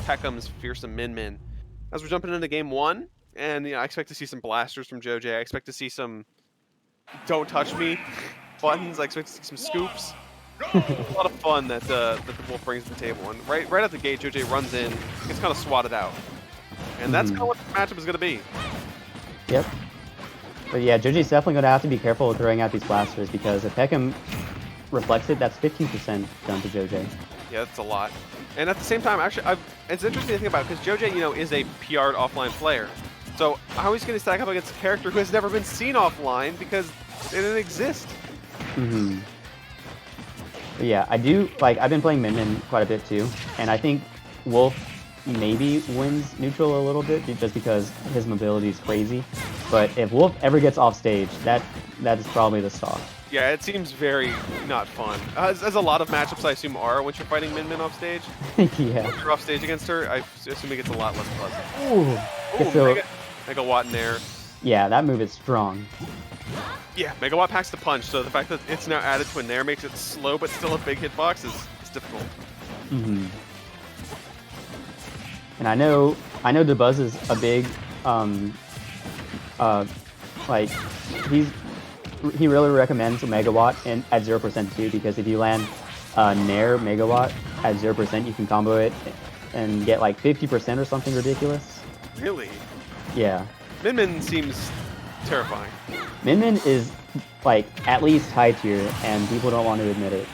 Peckham's fearsome Min. As we're jumping into game 1, and I expect to see some blasters from Joj. I expect to see some "don't touch me" buttons. I expect to see some scoops. A lot of fun that the Wolf brings to the table. And right out the gate, Joj runs in, gets kind of swatted out, and that's kind of what the matchup is going to be. Yep. But yeah, Joji's definitely going to have to be careful with throwing out these blasters because if Peckham reflects it, that's 15% done to Joj. Yeah, that's a lot. And at the same time, actually, it's interesting to think about because Joj, is a PR'd offline player. So how he's going to stack up against a character who has never been seen offline because it didn't exist. But yeah, I've been playing Min quite a bit too, and I think Wolf maybe wins neutral a little bit just because his mobility is crazy. But if Wolf ever gets off stage, that is probably the stock. Yeah, it seems very not fun. As a lot of matchups I assume are once you're fighting Min off stage. Yeah. Once you're off stage against her, I assume it gets a lot less pleasant. Ooh. So, Megawatt in there. Yeah, that move is strong. Yeah, Megawatt packs the punch, so the fact that it's now added to a Nair makes it slow but still a big hitbox is difficult. And I know DeBuzz is a big he really recommends Megawatt at 0% too, because if you land Nair Megawatt at 0%, you can combo it and get like 50% or something ridiculous. Really? Yeah. Min seems terrifying. Min is like at least high tier, and people don't want to admit it.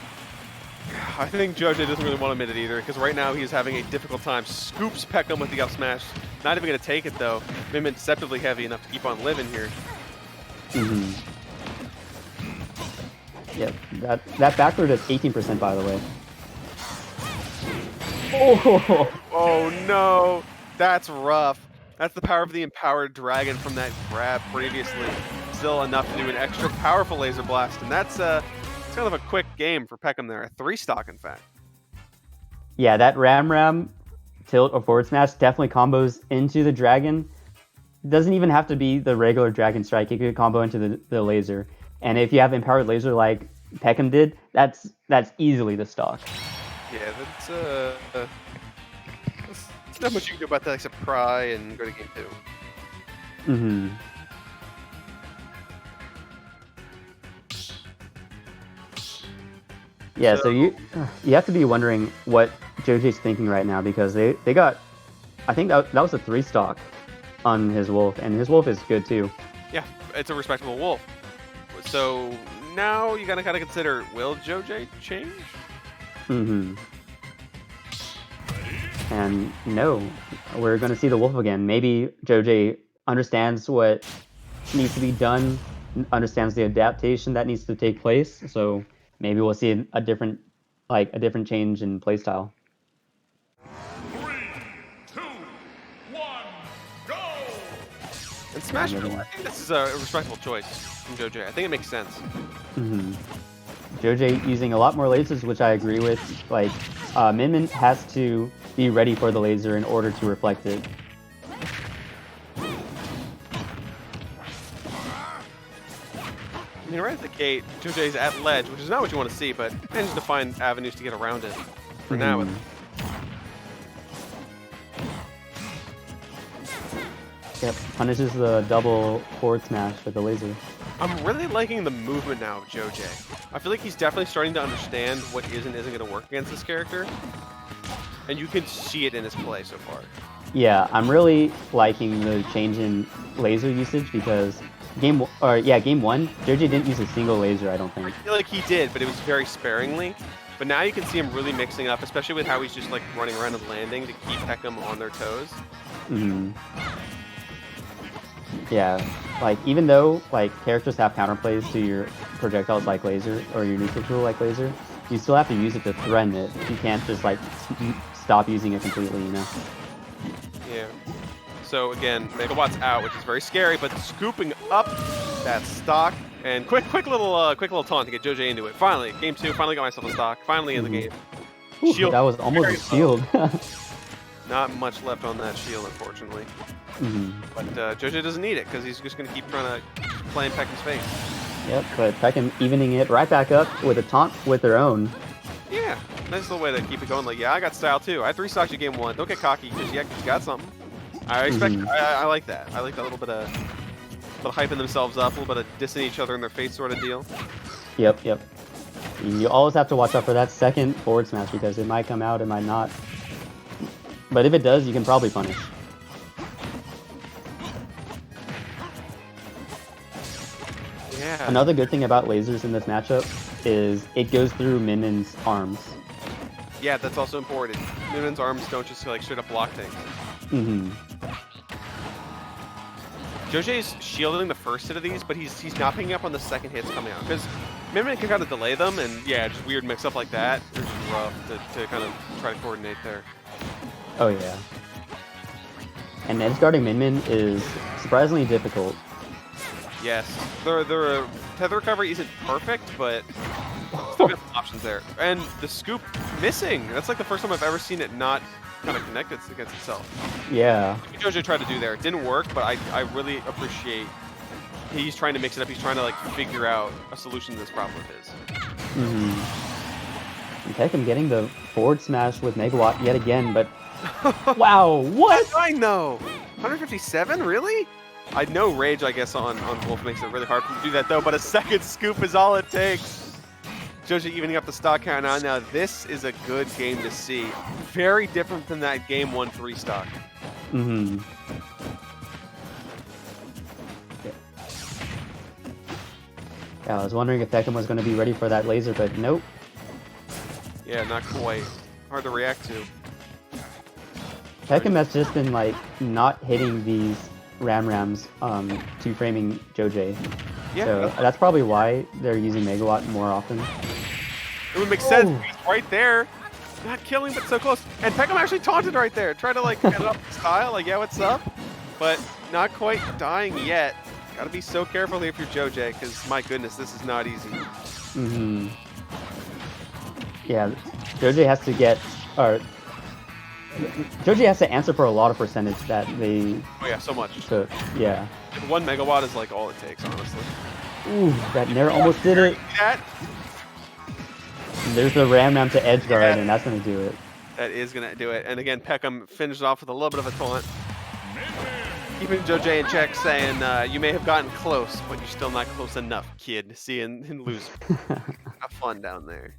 I think Joj doesn't really want to admit it either, because right now he's having a difficult time. Scoops Peckham with the up smash. Not even going to take it though. Min deceptively heavy enough to keep on living here. Yep, that backward is 18% by the way. Oh no, that's rough. That's the power of the empowered dragon from that grab previously. Still enough to do an extra powerful laser blast, and that's it's kind of a quick game for Peckham there. A 3-stock, in fact. Yeah, that Ram tilt or forward smash definitely combos into the dragon. It doesn't even have to be the regular dragon strike. It could combo into the laser. And if you have empowered laser like Peckham did, that's easily the stock. Yeah, that's not much you can do about that except cry and go to game 2. Yeah, so you have to be wondering what Joji's thinking right now, because they got, I think that was a 3-stock on his Wolf, and his Wolf is good too. Yeah, it's a respectable Wolf. So now you gotta kind of consider, will Joj change? And no, we're going to see the Wolf again. Maybe Joj understands what needs to be done, understands the adaptation that needs to take place. So maybe we'll see a different change in playstyle. 3, 2, 1, go! And Smash Bros, I think this is a respectable choice from Joj. I think it makes sense. Joj using a lot more lasers, which I agree with. Like, Min has to be ready for the laser in order to reflect it. I mean, right at the gate, Joj's at ledge, which is not what you want to see, but managed to find avenues to get around it for now. Yep, punishes the double forward smash with the laser. I'm really liking the movement now of Joj. I feel like he's definitely starting to understand what is and isn't going to work against this character. And you can see it in his play so far. Yeah, I'm really liking the change in laser usage, because game 1, Joj didn't use a single laser, I don't think. I feel like he did, but it was very sparingly. But now you can see him really mixing up, especially with how he's just like running around and landing to keep Peckham on their toes. Yeah, like even though like characters have counterplays to your projectiles like laser or your neutral tool like laser, you still have to use it to threaten it. You can't just like stop using it completely, you know? Yeah. So again, Megawatt's out, which is very scary, but scooping up that stock and quick little taunt to get Joj into it. Finally, game 2. Finally got myself a stock. Finally in the game. Shield. That was almost a shield. Not much left on that shield, unfortunately. But Joj doesn't need it because he's just going to keep trying to play in Peckham's face. Yep, but Peckham evening it right back up with a taunt with their own. Yeah, Nice little way to keep it going. Like, yeah, I got style too. I 3-stocked you game 1. Don't get cocky because you got something. I expect. I like that. I like that little bit of hyping themselves up, a little bit of dissing each other in their face sort of deal. Yep. You always have to watch out for that second forward smash because it might come out, it might not. But if it does, you can probably punish. Yeah. Another good thing about lasers in this matchup is it goes through Minmin's arms. Yeah, that's also important. Minmin's arms don't just like straight up block things. Mm-hmm. Jojay's shielding the first hit of these, but he's not picking up on the second hits coming out. Because Minmin can kind of delay them, and yeah, just weird mix-up like that. It's just rough to kind of try to coordinate there. Oh yeah. And edge guarding Minmin is surprisingly difficult. Yes, the tether recovery isn't perfect, but still got some options there. And the scoop missing. That's like the first time I've ever seen it not kind of connect against itself. Yeah. Jojo tried to do there. It didn't work, but I really appreciate he's trying to mix it up. He's trying to like figure out a solution to this problem of his. Mm-hmm. And Peckham getting the forward smash with Megawatt yet again, but wow, what? I know. 157, really? I know Rage, I guess, on Wolf makes it really hard for him to do that, though, but a second scoop is all it takes. Jojo evening up the stock count now. Now, this is a good game to see. Very different than that game 1 3-stock. Mm-hmm. Yeah, I was wondering if Peckham was going to be ready for that laser, but nope. Yeah, not quite. Hard to react to. Peckham has just been, like, not hitting these Rams to framing Jojay. Yeah, So that's probably why they're using Megawatt more often. it would make sense. He's right there. Not killing, but so close. And Peckham actually taunted right there. Tried to, like, get it up style, like, yeah, what's up? But not quite dying yet. Gotta be so careful here if you're Jojay, because, my goodness, this is not easy. Mm-hmm. Yeah, Jojay has to get... or Jojay has to answer for a lot of percentage that they Oh, yeah, so much. took. Yeah. 1 megawatt is, like, all it takes, honestly. Ooh, that Nair almost did it. That, There's the Ram to edge guard, and that's going to do it. that is going to do it. And again, Peckham finished off with a little bit of a taunt. Keeping Jojay in check, saying, you may have gotten close, but you're still not close enough, kid. See you and lose. Have fun down there.